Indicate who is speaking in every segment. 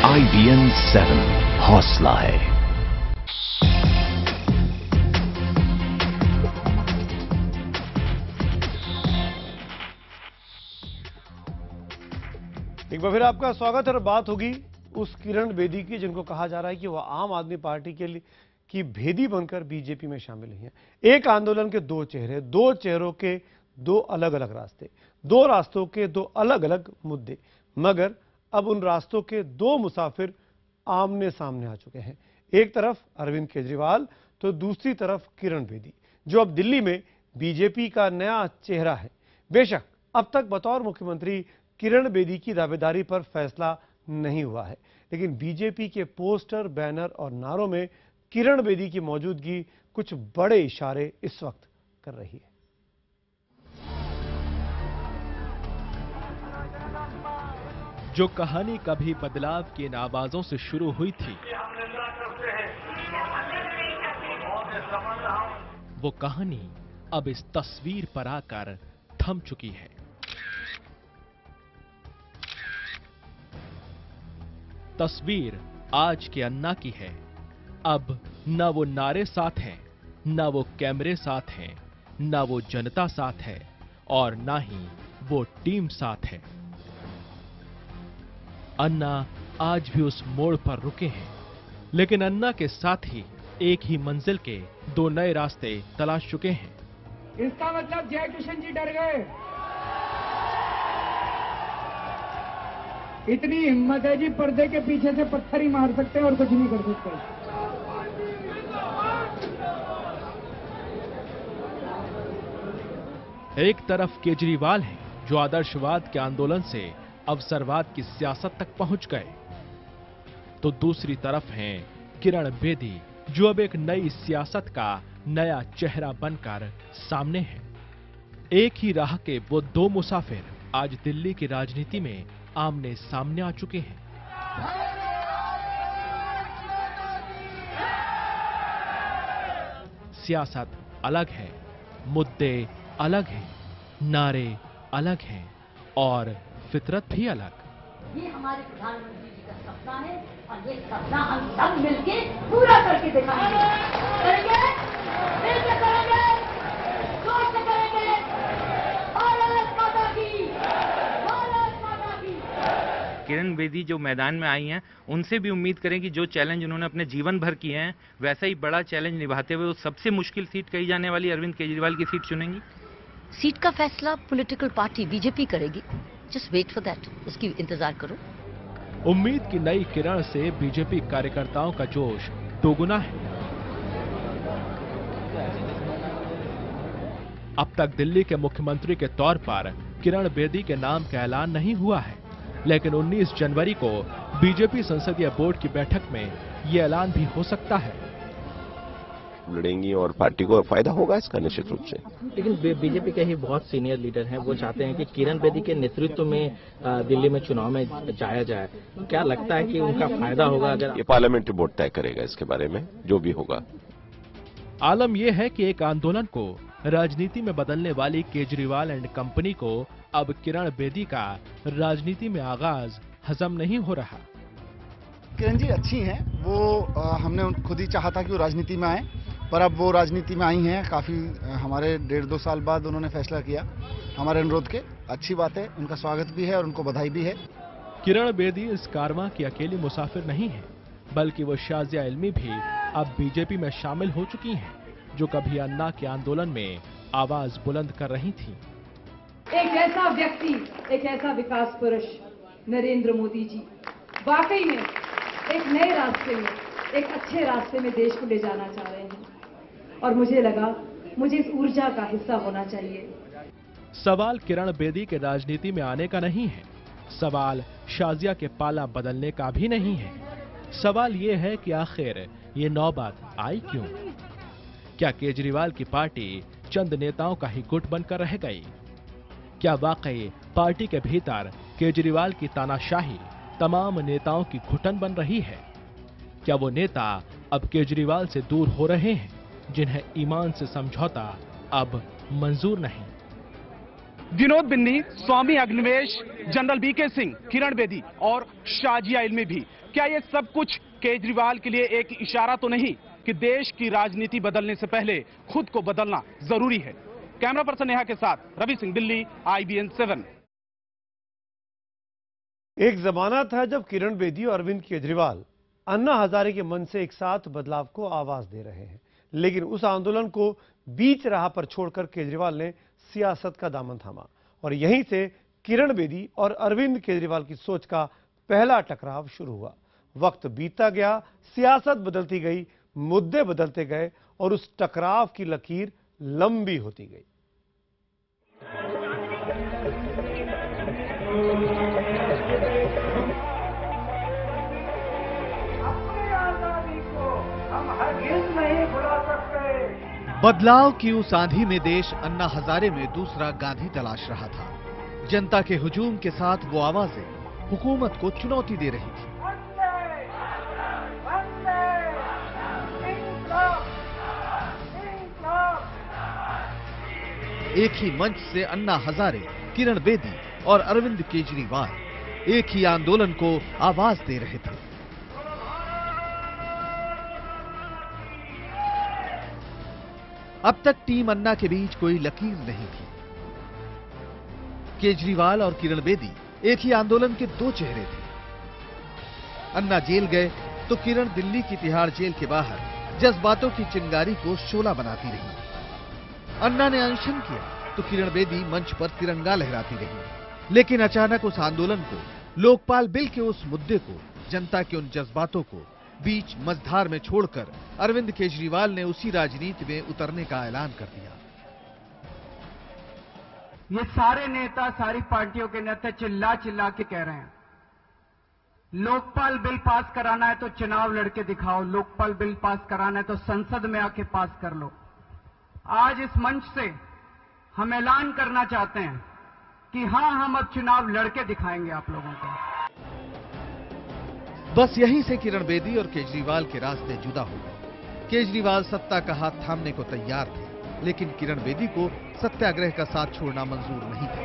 Speaker 1: IBN 7 हौसला है।
Speaker 2: एक बार फिर आपका स्वागत है और बात होगी उस किरण बेदी की जिनको कहा जा रहा है कि वह आम आदमी पार्टी के लिए की भेदी बनकर बीजेपी में शामिल हुई हैं। एक आंदोलन के दो चेहरे, दो चेहरों के दो अलग अलग रास्ते, दो रास्तों के दो अलग अलग मुद्दे, मगर अब उन रास्तों के दो मुसाफिर आमने सामने आ चुके हैं। एक तरफ अरविंद केजरीवाल तो दूसरी तरफ किरण बेदी, जो अब दिल्ली में बीजेपी का नया चेहरा है। बेशक अब तक बतौर मुख्यमंत्री किरण बेदी की दावेदारी पर फैसला नहीं हुआ है, लेकिन बीजेपी के पोस्टर, बैनर और नारों में किरण बेदी की मौजूदगी कुछ बड़े इशारे इस वक्त कर रही है।
Speaker 3: जो कहानी कभी बदलाव की इन आवाजों से शुरू हुई थी, वो कहानी अब इस तस्वीर पर आकर थम चुकी है। तस्वीर आज के अन्ना की है। अब न वो नारे साथ हैं, न वो कैमरे साथ हैं, न वो जनता साथ है और न ही वो टीम साथ है। अन्ना आज भी उस मोड़ पर रुके हैं, लेकिन अन्ना के साथ ही एक ही मंजिल के दो नए रास्ते तलाश चुके हैं।
Speaker 4: इसका मतलब जय किशन जी डर गए। इतनी हिम्मत है जी, पर्दे के पीछे से पत्थर ही मार सकते हैं और कुछ नहीं कर सकते।
Speaker 3: एक तरफ केजरीवाल हैं, जो आदर्शवाद के आंदोलन से अवसरवाद की सियासत तक पहुंच गए, तो दूसरी तरफ हैं किरण बेदी, जो अब एक नई सियासत का नया चेहरा बनकर सामने हैं। एक ही राह के वो दो मुसाफिर आज दिल्ली की राजनीति में आमने सामने आ चुके हैं। सियासत अलग है, मुद्दे अलग हैं, नारे अलग हैं और फितरत भी अलग।
Speaker 5: ये हमारे प्रधानमंत्री जी का सपना है और ये सपना हम सब मिलके पूरा करके दिखाएंगे। करेंगे, मिलकर करेंगे, जोर से करेंगे। भारत माता की, भारत माता की।
Speaker 6: किरण बेदी जो मैदान में आई हैं, उनसे भी उम्मीद करें कि जो चैलेंज उन्होंने अपने जीवन भर किए हैं, वैसा ही बड़ा चैलेंज निभाते हुए वो सबसे मुश्किल सीट कही जाने वाली अरविंद केजरीवाल की सीट चुनेंगी।
Speaker 5: सीट का फैसला पॉलिटिकल पार्टी बीजेपी करेगी। जस्ट वेट फॉर दैट, उसकी इंतजार करो।
Speaker 3: उम्मीद की नई किरण से बीजेपी कार्यकर्ताओं का जोश दोगुना है। अब तक दिल्ली के मुख्यमंत्री के तौर पर किरण बेदी के नाम का ऐलान नहीं हुआ है, लेकिन 19 जनवरी को बीजेपी संसदीय बोर्ड की बैठक में यह ऐलान भी हो सकता है।
Speaker 7: लड़ेंगी और पार्टी को फायदा होगा इसका निश्चित रूप से।
Speaker 8: लेकिन बीजेपी के ही बहुत सीनियर लीडर हैं, वो चाहते हैं कि किरण बेदी के नेतृत्व में दिल्ली में चुनाव में जाया जाए। क्या लगता है कि उनका फायदा होगा? अगर
Speaker 7: ये पार्लियामेंट्री बोर्ड तय करेगा इसके बारे में, जो भी होगा।
Speaker 3: आलम यह है कि एक आंदोलन को राजनीति में बदलने वाली केजरीवाल एंड कंपनी को अब किरण बेदी का राजनीति में आगाज हजम नहीं हो रहा।
Speaker 9: किरण जी अच्छी हैं, वो हमने खुद ही चाहा था कि वो राजनीति में आए, पर अब वो राजनीति में आई हैं। काफी हमारे 1.5-2 साल बाद उन्होंने फैसला किया हमारे अनुरोध के। अच्छी बात है, उनका स्वागत भी है और उनको बधाई भी है।
Speaker 3: किरण बेदी इस कारवां की अकेली मुसाफिर नहीं है, बल्कि वो शाजिया इल्मी भी अब बीजेपी में शामिल हो चुकी हैं, जो कभी अन्ना के आंदोलन में आवाज बुलंद कर रही थी।
Speaker 4: एक ऐसा व्यक्ति, एक ऐसा विकास पुरुष नरेंद्र मोदी जी वाकई में एक नए रास्ते में, एक अच्छे रास्ते में देश को ले जाना चाह रहे हैं और मुझे लगा मुझे इस ऊर्जा का हिस्सा होना चाहिए।
Speaker 3: सवाल किरण बेदी के राजनीति में आने का नहीं है, सवाल शाजिया के पाला बदलने का भी नहीं है। सवाल ये है कि आखिर ये नौबत आई क्यों? क्या केजरीवाल की पार्टी चंद नेताओं का ही गुट बनकर रह गई? क्या वाकई पार्टी के भीतर केजरीवाल की तानाशाही तमाम नेताओं की घुटन बन रही है? क्या वो नेता अब केजरीवाल से दूर हो रहे हैं, जिन्हें ईमान से समझौता अब मंजूर नहीं?
Speaker 10: विनोद बिन्नी, स्वामी अग्निवेश, जनरल बीके सिंह, किरण बेदी और शाजिया इल्मी भी। क्या ये सब कुछ केजरीवाल के लिए एक इशारा तो नहीं कि देश की राजनीति बदलने से पहले खुद को बदलना जरूरी है? कैमरा पर्सन नेहा के साथ रवि सिंह, दिल्ली, IBN 7।
Speaker 2: एक जमाना था जब किरण बेदी और अरविंद केजरीवाल अन्ना हजारे के मन से एक साथ बदलाव को आवाज दे रहे हैं, लेकिन उस आंदोलन को बीच राह पर छोड़कर केजरीवाल ने सियासत का दामन थामा और यहीं से किरण बेदी और अरविंद केजरीवाल की सोच का पहला टकराव शुरू हुआ। वक्त बीतता गया, सियासत बदलती गई, मुद्दे बदलते गए और उस टकराव की लकीर लंबी होती गई।
Speaker 11: बदलाव की उस आंधी में देश अन्ना हजारे में दूसरा गांधी तलाश रहा था। जनता के हुजूम के साथ वो आवाजें हुकूमत को चुनौती दे रही थी। एक ही मंच से अन्ना हजारे, किरण बेदी और अरविंद केजरीवाल एक ही आंदोलन को आवाज दे रहे थे। अब तक टीम अन्ना के बीच कोई लकीर नहीं थी। केजरीवाल और किरण बेदी एक ही आंदोलन के दो चेहरे थे। अन्ना जेल गए तो किरण दिल्ली की तिहाड़ जेल के बाहर जज्बातों की चिंगारी को शोला बनाती रही। अन्ना ने अनशन किया तो किरण बेदी मंच पर तिरंगा लहराती रही। लेकिन अचानक उस आंदोलन को, लोकपाल बिल के उस मुद्दे को, जनता के उन जज्बातों को बीच मझधार में छोड़कर अरविंद केजरीवाल ने उसी राजनीति में उतरने का ऐलान कर दिया।
Speaker 12: ये सारे नेता, सारी पार्टियों के नेता चिल्ला चिल्ला के कह रहे हैं, लोकपाल बिल पास कराना है तो चुनाव लड़के दिखाओ, लोकपाल बिल पास कराना है तो संसद में आके पास कर लो। आज इस मंच से हम ऐलान करना चाहते हैं कि हां, हम अब चुनाव लड़के दिखाएंगे आप लोगों को।
Speaker 11: बस यहीं से किरण बेदी और केजरीवाल के रास्ते जुदा हो गए। केजरीवाल सत्ता का हाथ थामने को तैयार थे, लेकिन किरण बेदी को सत्याग्रह का साथ छोड़ना मंजूर नहीं था।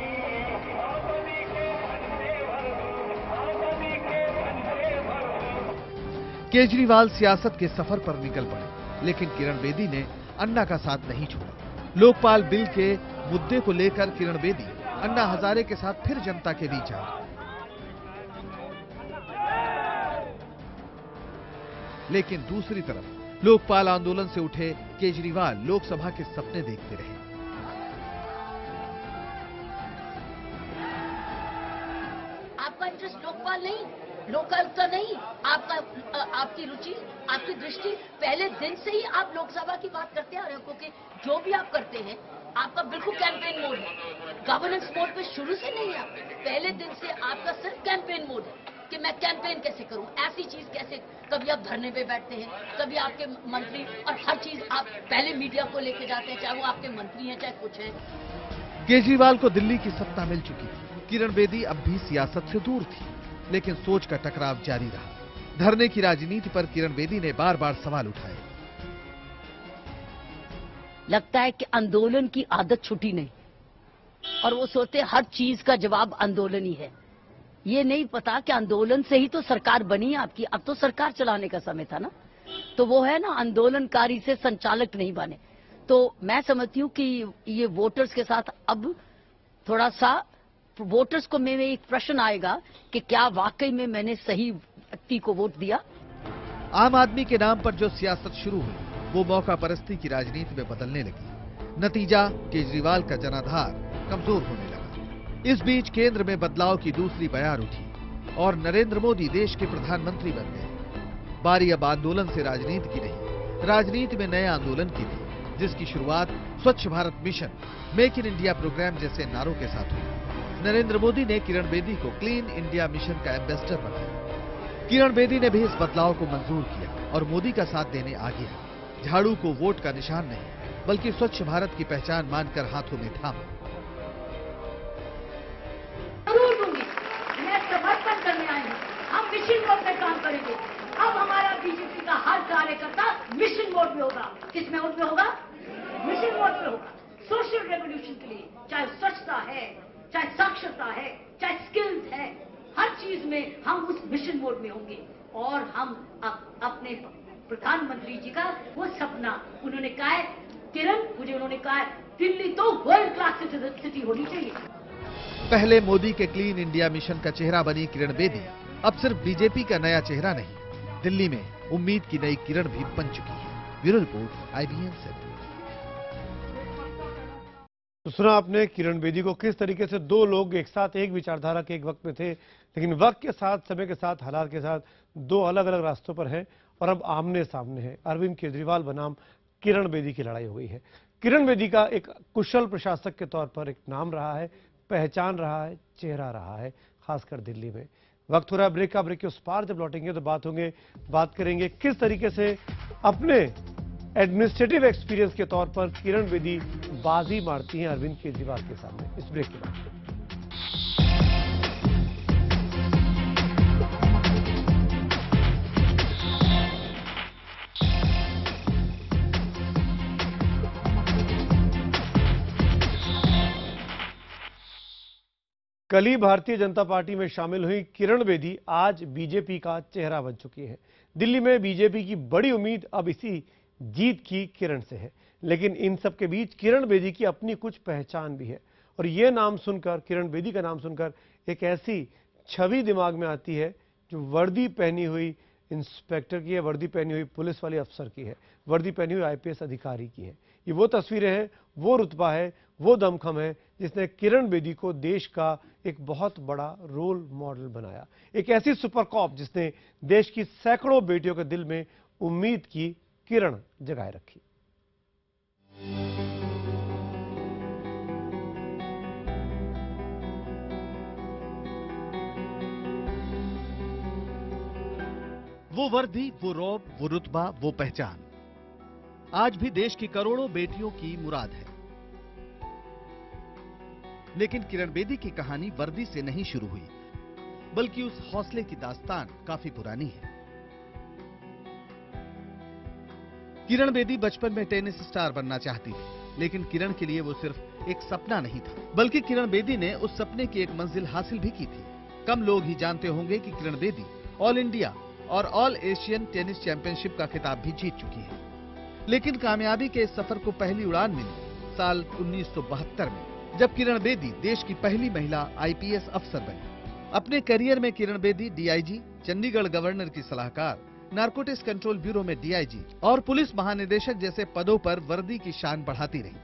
Speaker 11: केजरीवाल सियासत के सफर पर निकल पड़े, लेकिन किरण बेदी ने अन्ना का साथ नहीं छोड़ा। लोकपाल बिल के मुद्दे को लेकर किरण बेदी अन्ना हजारे के साथ फिर जनता के बीच आई। लेकिन दूसरी तरफ लोकपाल आंदोलन से उठे केजरीवाल लोकसभा के सपने देखते रहे।
Speaker 5: आपका इंटरेस्ट लोकपाल नहीं, लोकायुक्ता नहीं, आपकी रुचि, आपकी दृष्टि पहले दिन से ही आप लोकसभा की बात करते आ रहे हो, क्योंकि जो भी आप करते हैं आपका बिल्कुल कैंपेन मोड है। गवर्नेंस मोड पे शुरू से नहीं है, पहले दिन से आपका सिर्फ कैंपेन मोड है कि मैं कैंपेन कैसे करूं, ऐसी चीज कैसे। कभी आप धरने पे बैठते हैं, कभी आपके मंत्री, और हर चीज आप पहले मीडिया को लेके जाते हैं, चाहे वो आपके मंत्री हैं चाहे कुछ हैं।
Speaker 11: केजरीवाल को दिल्ली की सत्ता मिल चुकी थी। किरण बेदी अब भी सियासत से दूर थी, लेकिन सोच का टकराव जारी रहा। धरने की राजनीति पर किरण बेदी ने बार बार सवाल उठाए।
Speaker 5: लगता है कि आंदोलन की आदत छूटी नहीं, और वो सोचते हर चीज का जवाब आंदोलन ही है। ये नहीं पता कि आंदोलन से ही तो सरकार बनी आपकी। अब तो सरकार चलाने का समय था ना, तो वो है ना, आंदोलनकारी से संचालक नहीं बने। तो मैं समझती हूँ कि ये वोटर्स के साथ अब थोड़ा सा वोटर्स को में एक प्रश्न आएगा कि क्या वाकई में मैंने सही व्यक्ति को वोट दिया।
Speaker 11: आम आदमी के नाम पर जो सियासत शुरू हुई वो मौका परस्ती की राजनीति में बदलने लगी। नतीजा, केजरीवाल का जनाधार कमजोर होने लगा। इस बीच केंद्र में बदलाव की दूसरी बयार उठी और नरेंद्र मोदी देश के प्रधानमंत्री बन गए। बारी अब आंदोलन से राजनीति की नहीं, राजनीति में नए आंदोलन की थी, जिसकी शुरुआत Swachh Bharat Mission, Make in India programme जैसे नारों के साथ हुई। नरेंद्र मोदी ने किरण बेदी को क्लीन इंडिया मिशन का एम्बेसडर बनाया। किरण बेदी ने भी इस बदलाव को मंजूर किया और मोदी का साथ देने आ गया। झाड़ू को वोट का निशान नहीं, बल्कि स्वच्छ भारत की पहचान मानकर हाथों में थामा।
Speaker 5: जरूर दूंगी, मैं समर्थन करने आई हूँ। हम मिशन मोड में काम करेंगे। अब हमारा बीजेपी का हर कार्यकर्ता मिशन मोड में होगा। किस मोड में होगा? मिशन मोड में होगा। सोशल रेवोल्यूशन के लिए, चाहे स्वच्छता है, चाहे साक्षरता है, चाहे स्किल्स है, हर चीज में हम उस मिशन मोड में होंगे। और हम अपने प्रधानमंत्री जी का वो सपना, उन्होंने कहा है किरण, मुझे उन्होंने कहा है दिल्ली तो वर्ल्ड क्लास सिटी होनी चाहिए।
Speaker 11: पहले मोदी के क्लीन इंडिया मिशन का चेहरा बनी किरण बेदी अब सिर्फ बीजेपी का नया चेहरा नहीं, दिल्ली में उम्मीद की नई किरण भी बन चुकी है। Bureau report, IBN 7।
Speaker 2: तो सुना आपने किरण बेदी को, किस तरीके से दो लोग एक साथ एक विचारधारा के एक वक्त में थे, लेकिन वक्त के साथ, समय के साथ, हालात के साथ दो अलग अलग रास्तों पर हैं और अब आमने सामने हैं। अरविंद केजरीवाल बनाम किरण बेदी की लड़ाई हो गई है। किरण बेदी का एक कुशल प्रशासक के तौर पर एक नाम रहा है, पहचान रहा है, चेहरा रहा है, खासकर दिल्ली में। वक्त हो रहा है ब्रेक का। ब्रेक के उस पार जब लौटेंगे तो बात करेंगे किस तरीके से अपने एडमिनिस्ट्रेटिव एक्सपीरियंस के तौर पर किरण बेदी बाजी मारती हैं अरविंद केजरीवाल के सामने। इस ब्रेक के बाद कल ही भारतीय जनता पार्टी में शामिल हुई किरण बेदी आज बीजेपी का चेहरा बन चुकी है। दिल्ली में बीजेपी की बड़ी उम्मीद अब इसी जीत की किरण से है, लेकिन इन सब के बीच किरण बेदी की अपनी कुछ पहचान भी है। और ये नाम सुनकर, किरण बेदी का नाम सुनकर एक ऐसी छवि दिमाग में आती है जो वर्दी पहनी हुई इंस्पेक्टर की है, वर्दी पहनी हुई पुलिस वाले अफसर की है, वर्दी पहनी हुई IPS अधिकारी की है। ये वो तस्वीरें हैं, वो रुतबा है, वो दमखम है जिसने किरण बेदी को देश का एक बहुत बड़ा रोल मॉडल बनाया। एक ऐसी सुपर कॉप जिसने देश की सैकड़ों बेटियों के दिल में उम्मीद की किरण जगाए रखी।
Speaker 11: वो वर्दी, वो रौब, वो रुतबा, वो पहचान आज भी देश की करोड़ों बेटियों की मुराद है। लेकिन किरण बेदी की कहानी वर्दी से नहीं शुरू हुई, बल्कि उस हौसले की दास्तान काफी पुरानी है। किरण बेदी बचपन में टेनिस स्टार बनना चाहती थी, लेकिन किरण के लिए वो सिर्फ एक सपना नहीं था, बल्कि किरण बेदी ने उस सपने की एक मंजिल हासिल भी की थी। कम लोग ही जानते होंगे कि किरण बेदी ऑल इंडिया और ऑल एशियन टेनिस चैंपियनशिप का खिताब भी जीत चुकी है। लेकिन कामयाबी के इस सफर को पहली उड़ान मिली साल 1972 में, जब किरण बेदी देश की पहली महिला IPS अफसर बनी। अपने करियर में किरण बेदी DIG, चंडीगढ़ गवर्नर की सलाहकार, नारकोटिक्स कंट्रोल ब्यूरो में DIG और पुलिस महानिदेशक जैसे पदों पर वर्दी की शान बढ़ाती रही।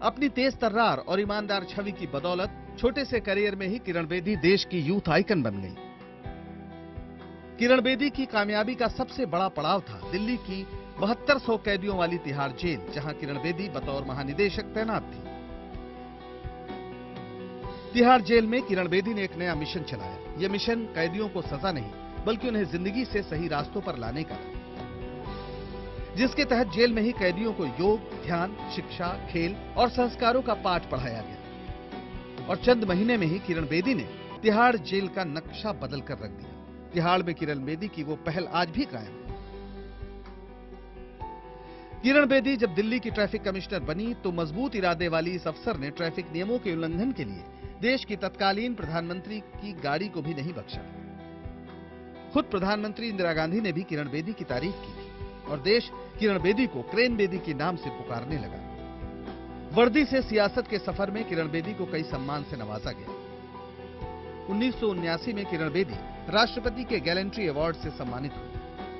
Speaker 11: अपनी तेज तर्रार और ईमानदार छवि की बदौलत छोटे से करियर में ही किरण बेदी देश की यूथ आइकन बन गई। किरण बेदी की कामयाबी का सबसे बड़ा पड़ाव था दिल्ली की 7200 कैदियों वाली तिहाड़ जेल, जहां किरण बेदी बतौर महानिदेशक तैनात थी। तिहाड़ जेल में किरण बेदी ने एक नया मिशन चलाया। यह मिशन कैदियों को सजा नहीं, बल्कि उन्हें जिंदगी से सही रास्तों पर लाने का था, जिसके तहत जेल में ही कैदियों को योग, ध्यान, शिक्षा, खेल और संस्कारों का पाठ पढ़ाया गया। और चंद महीने में ही किरण बेदी ने तिहाड़ जेल का नक्शा बदल कर रख दिया। तिहाड़ में किरण बेदी की वो पहल आज भी कायम है। किरण बेदी जब दिल्ली की ट्रैफिक कमिश्नर बनी तो मजबूत इरादे वाली इस अफसर ने ट्रैफिक नियमों के उल्लंघन के लिए देश की तत्कालीन प्रधानमंत्री की गाड़ी को भी नहीं बख्शा। खुद प्रधानमंत्री इंदिरा गांधी ने भी किरण बेदी की तारीफ की थी और देश किरण बेदी को क्रेन बेदी के नाम से पुकारने लगा। वर्दी से सियासत के सफर में किरण बेदी को कई सम्मान से नवाजा गया। 1979 में किरण बेदी राष्ट्रपति के गैलेंट्री अवार्ड से सम्मानित हुई।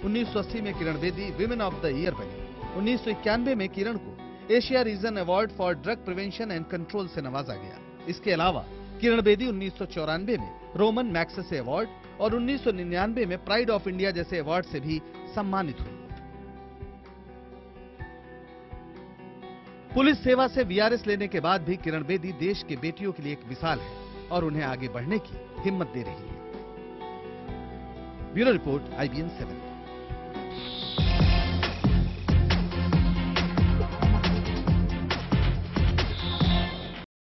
Speaker 11: 1980 में Kiran Bedi women of the year बनी। 1991 में किरण को Asia region award for drug prevention and control से नवाजा गया। इसके अलावा किरण बेदी 1994 में रोमन मैग्सेसे अवार्ड और 1999 में प्राइड ऑफ इंडिया जैसे अवार्ड से भी सम्मानित हुई। पुलिस सेवा से VRS लेने के बाद भी किरण बेदी देश के बेटियों के लिए एक मिसाल है और उन्हें आगे बढ़ने की हिम्मत दे रही है। Bureau report, IBN 7।